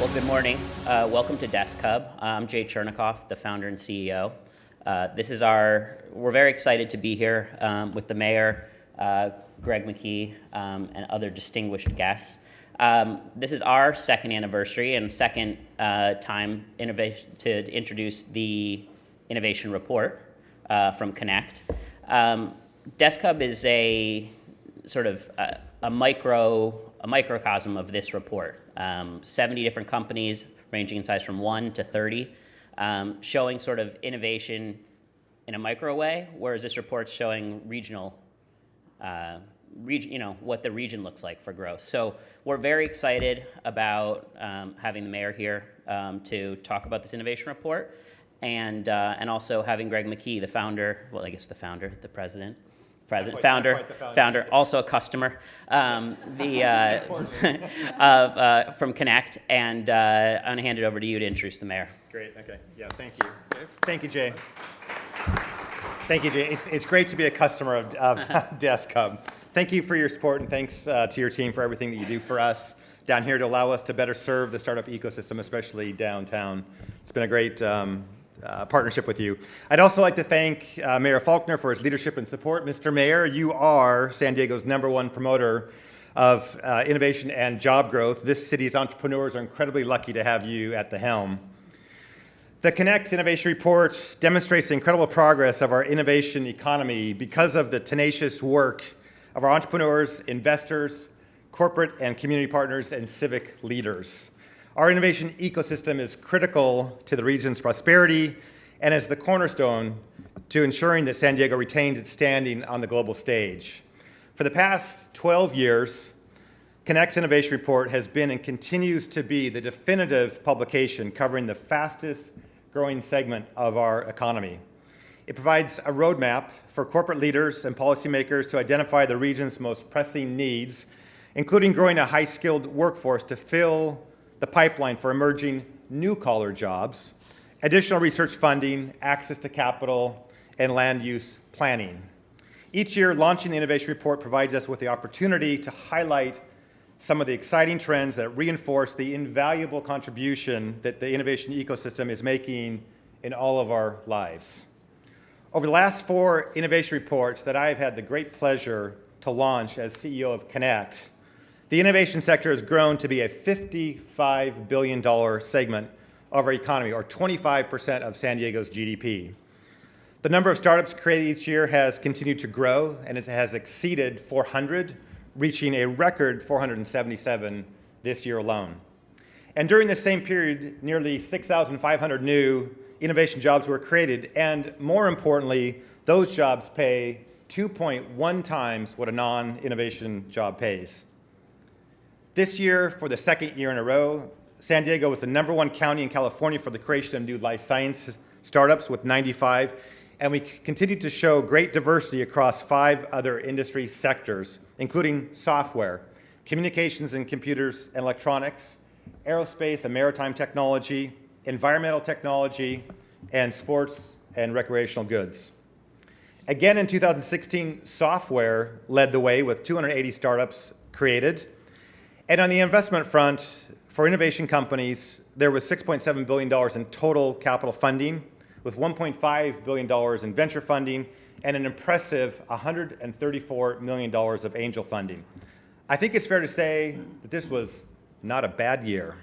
Well, good morning. Welcome to Desk Hub. I'm Jay Chernikoff, the founder and CEO. We're very excited to be here with the mayor, Greg McKee, and other distinguished guests. This is our second anniversary and second time to introduce the innovation report from Connect. Desk Hub is a sort of a microcosm of this report. 70 different companies ranging in size from 1 to 30, showing sort of innovation in a micro way, whereas this report's showing regional, what the region looks like for growth. So we're very excited about having the mayor here to talk about this innovation report, and also having Greg McKee, the founder, the president, founder, also a customer, from Connect, and I'm going to hand it over to you to introduce the mayor. Great. Okay. Yeah. Thank you. Thank you, Jay. Thank you, Jay. It's great to be a customer of Desk Hub. Thank you for your support, and thanks to your team for everything that you do for us down here to allow us to better serve the startup ecosystem, especially downtown. It's been a great partnership with you. I'd also like to thank Mayor Faulconer for his leadership and support. Mr. Mayor, you are San Diego's #1 promoter of innovation and job growth. This city's entrepreneurs are incredibly lucky to have you at the helm. The Connect Innovation Report demonstrates the incredible progress of our innovation economy because of the tenacious work of our entrepreneurs, investors, corporate and community partners, and civic leaders. Our innovation ecosystem is critical to the region's prosperity and is the cornerstone to ensuring that San Diego retains its standing on the global stage. For the past 12 years, Connect's Innovation Report has been and continues to be the definitive publication covering the fastest growing segment of our economy. It provides a roadmap for corporate leaders and policymakers to identify the region's most pressing needs, including growing a high-skilled workforce to fill the pipeline for emerging new-collar jobs, additional research funding, access to capital, and land use planning. Each year, launching the Innovation Report provides us with the opportunity to highlight some of the exciting trends that reinforce the invaluable contribution that the innovation ecosystem is making in all of our lives. Over the last 4 innovation reports that I have had the great pleasure to launch as CEO of Connect, the innovation sector has grown to be a $55 billion segment of our economy, or 25% of San Diego's GDP. The number of startups created each year has continued to grow, and it has exceeded 400, reaching a record 477 this year alone. And during the same period, nearly 6,500 new innovation jobs were created, and more importantly, those jobs pay 2.1 times what a non-innovation job pays. This year, for the second year in a row, San Diego was the #1 county in California for the creation of new life science startups with 95, and we continue to show great diversity across 5 other industry sectors, including software, communications and computers and electronics, aerospace and maritime technology, environmental technology, and sports and recreational goods. Again, in 2016, software led the way with 280 startups created. And on the investment front, for innovation companies, there was $6.7 billion in total capital funding, with $1.5 billion in venture funding, and an impressive $134 million of angel funding. I think it's fair to say that this was not a bad year.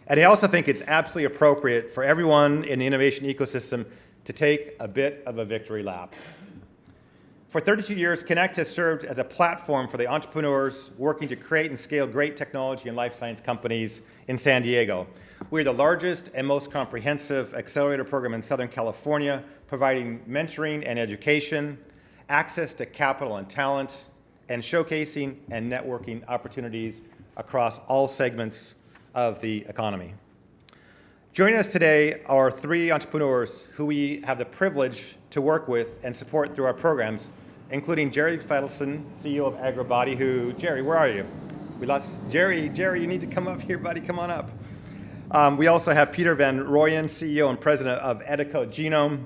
And I also think it's absolutely appropriate for everyone in the innovation ecosystem to take a bit of a victory lap. For 32 years, Connect has served as a platform for the entrepreneurs working to create and scale great technology and life science companies in San Diego. We're the largest and most comprehensive accelerator program in Southern California, providing mentoring and education, access to capital and talent, and showcasing and networking opportunities across all segments of the economy. Joining us today are 3 entrepreneurs who we have the privilege to work with and support through our programs, including Jerry Fedelson, CEO of Agrobody, Jerry, where are you? We lost Jerry. Jerry, you need to come up here, buddy. Come on up. We also have Peter Van Rooyen, CEO and president of Edico Genome,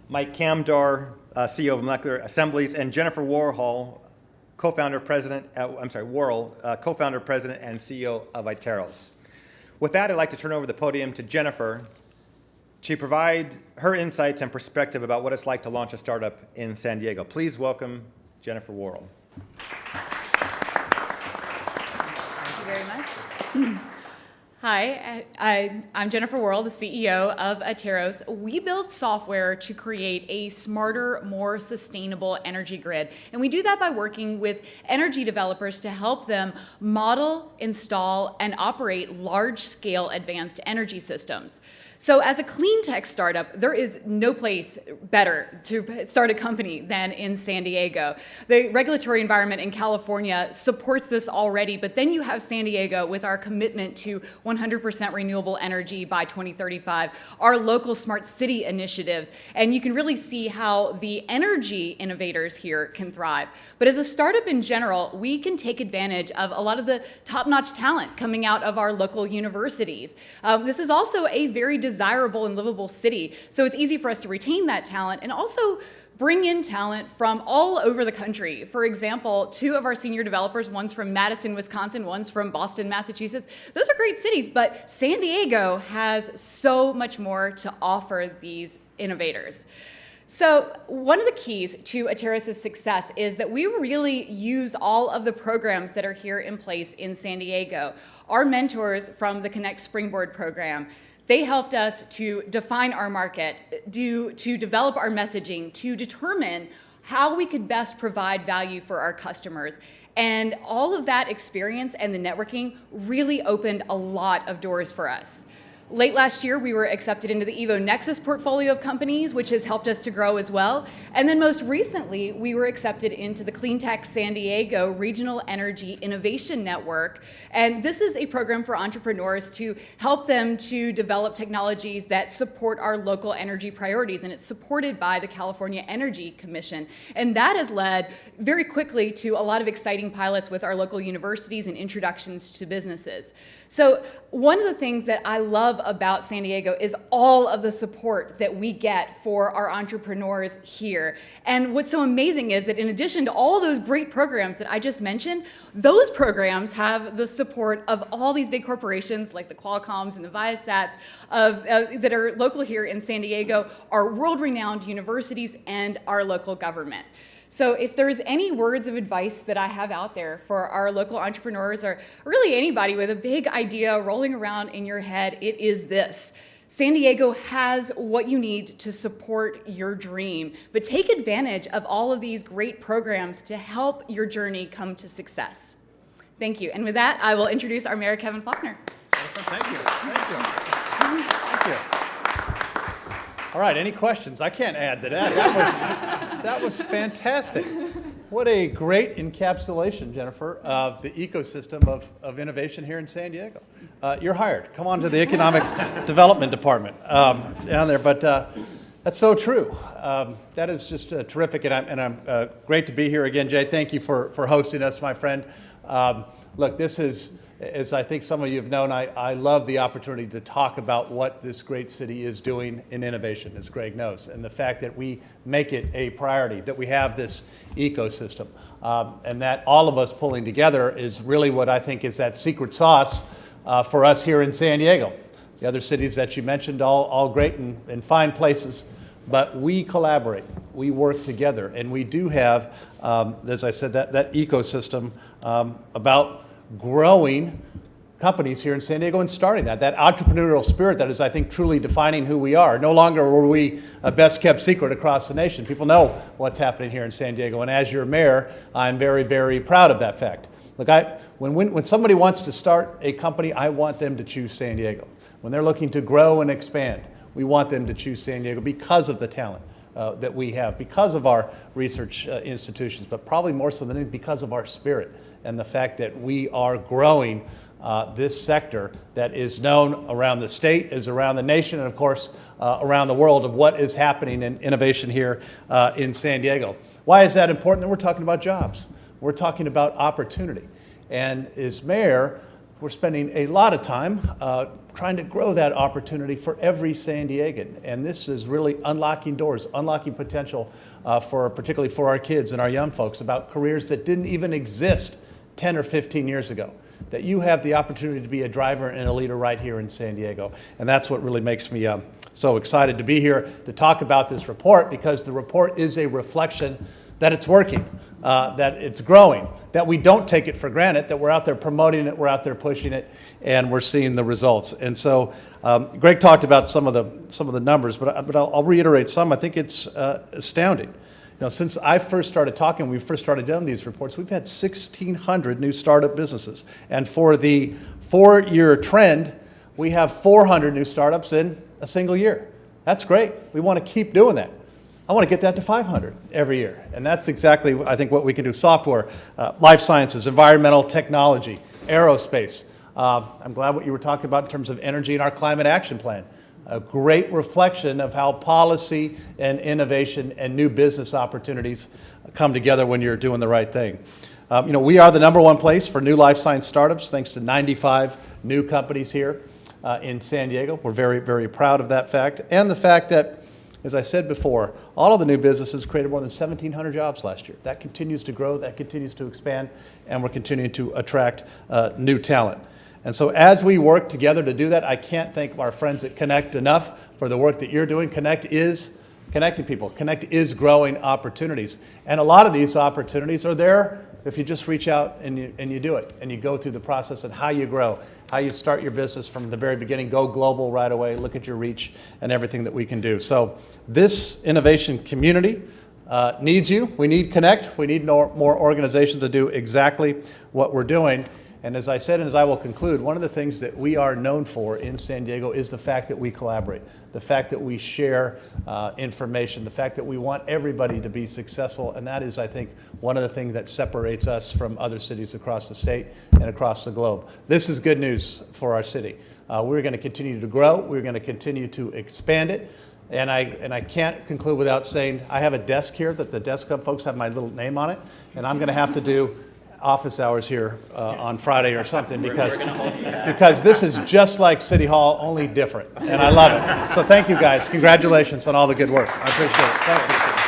Mike Kamdar, CEO of Molecular Assemblies, and Jennifer Warhol, co-founder, president, co-founder, president, and CEO of Iteros. With that, I'd like to turn over the podium to Jennifer to provide her insights and perspective about what it's like to launch a startup in San Diego. Please welcome Jennifer Worrell. Thank you very much. Hi, I'm Jennifer Worrell, the CEO of Ateros. We build software to create a smarter, more sustainable energy grid. And we do that by working with energy developers to help them model, install, and operate large-scale advanced energy systems. So as a clean tech startup, there is no place better to start a company than in San Diego. The regulatory environment in California supports this already, but then you have San Diego with our commitment to 100% renewable energy by 2035, our local smart city initiatives, and you can really see how the energy innovators here can thrive. But as a startup in general, we can take advantage of a lot of the top-notch talent coming out of our local universities. This is also a very desirable and livable city, so it's easy for us to retain that talent and also bring in talent from all over the country. For example, 2 of our senior developers, one's from Madison, Wisconsin, one's from Boston, Massachusetts. Those are great cities, but San Diego has so much more to offer these innovators. So one of the keys to Ateros' success is that we really use all of the programs that are here in place in San Diego. Our mentors from the Connect Springboard program, they helped us to define our market, to develop our messaging, to determine how we could best provide value for our customers. And all of that experience and the networking really opened a lot of doors for us. Late last year, we were accepted into the Evo Nexus portfolio of companies, which has helped us to grow as well. And then most recently, we were accepted into the Cleantech San Diego Regional Energy Innovation Network. And this is a program for entrepreneurs to help them to develop technologies that support our local energy priorities. And it's supported by the California Energy Commission. And that has led very quickly to a lot of exciting pilots with our local universities and introductions to businesses. So one of the things that I love about San Diego is all of the support that we get for our entrepreneurs here. And what's so amazing is that in addition to all those great programs that I just mentioned, those programs have the support of all these big corporations like the Qualcomms and the Viasats that are local here in San Diego, our world-renowned universities, and our local government. So if there's any words of advice that I have out there for our local entrepreneurs or really anybody with a big idea rolling around in your head, it is this. San Diego has what you need to support your dream, but take advantage of all of these great programs to help your journey come to success. Thank you. And with that, I will introduce our Mayor, Kevin Faulconer. Thank you. Thank you. Thank you. All right, any questions? I can't add to that. That was fantastic. What a great encapsulation, Jennifer, of the ecosystem of innovation here in San Diego. You're hired. Come on to the Economic Development Department down there. But that's so true. That is just terrific, and I'm great to be here again, Jay. Thank you for hosting us, my friend. Look, this is, as I think some of you have known, I love the opportunity to talk about what this great city is doing in innovation, as Greg knows, and the fact that we make it a priority, that we have this ecosystem, and that all of us pulling together is really what I think is that secret sauce for us here in San Diego. The other cities that you mentioned, all great and fine places, but we collaborate, we work together, and we do have, as I said, that ecosystem about growing companies here in San Diego and starting that entrepreneurial spirit that is, I think, truly defining who we are. No longer were we a best kept secret across the nation. People know what's happening here in San Diego, and as your mayor, I'm very, very proud of that fact. Look, when somebody wants to start a company, I want them to choose San Diego. When they're looking to grow and expand, we want them to choose San Diego because of the talent that we have, because of our research institutions, but probably more so than anything because of our spirit and the fact that we are growing this sector that is known around the state, is around the nation, and of course around the world of what is happening in innovation here in San Diego. Why is that important? We're talking about jobs. We're talking about opportunity. And as mayor, we're spending a lot of time trying to grow that opportunity for every San Diegan. And this is really unlocking doors, unlocking potential particularly for our kids and our young folks about careers that didn't even exist 10 or 15 years ago. that you have the opportunity to be a driver and a leader right here in San Diego. And that's what really makes me so excited to be here to talk about this report, because the report is a reflection that it's working, that it's growing, that we don't take it for granted, that we're out there promoting it, we're out there pushing it, and we're seeing the results. And so Greg talked about some of the numbers, but I'll reiterate some. I think it's astounding. You know, since I first started talking, we first started doing these reports, we've had 1,600 new startup businesses. And for the 4-year trend, we have 400 new startups in a single year. That's great. We want to keep doing that. I want to get that to 500 every year. And that's exactly, I think, what we can do. Software, life sciences, environmental technology, aerospace. I'm glad what you were talking about in terms of energy and our climate action plan. A great reflection of how policy and innovation and new business opportunities come together when you're doing the right thing. You know, we are the #1 place for new life science startups, thanks to 95 new companies here in San Diego. We're very, very proud of that fact. And the fact that, as I said before, all of the new businesses created more than 1,700 jobs last year. That continues to grow, that continues to expand, and we're continuing to attract new talent. And so as we work together to do that, I can't thank our friends at Connect enough for the work that you're doing. Connect is connecting people. Connect is growing opportunities. And a lot of these opportunities are there if you just reach out and you do it, and you go through the process and how you grow, how you start your business from the very beginning, go global right away, look at your reach and everything that we can do. So this innovation community needs you. We need Connect. We need more organizations to do exactly what we're doing. And as I said, and as I will conclude, one of the things that we are known for in San Diego is the fact that we collaborate, the fact that we share information, the fact that we want everybody to be successful. And that is, I think, one of the things that separates us from other cities across the state and across the globe. This is good news for our city. We're going to continue to grow. We're going to continue to expand it. And I can't conclude without saying I have a desk here that the Desk Hub folks have my little name on it, and I'm going to have to do office hours here on Friday or something, because this is just like City Hall, only different, and I love it. So thank you guys. Congratulations on all the good work. I appreciate it. Thank you.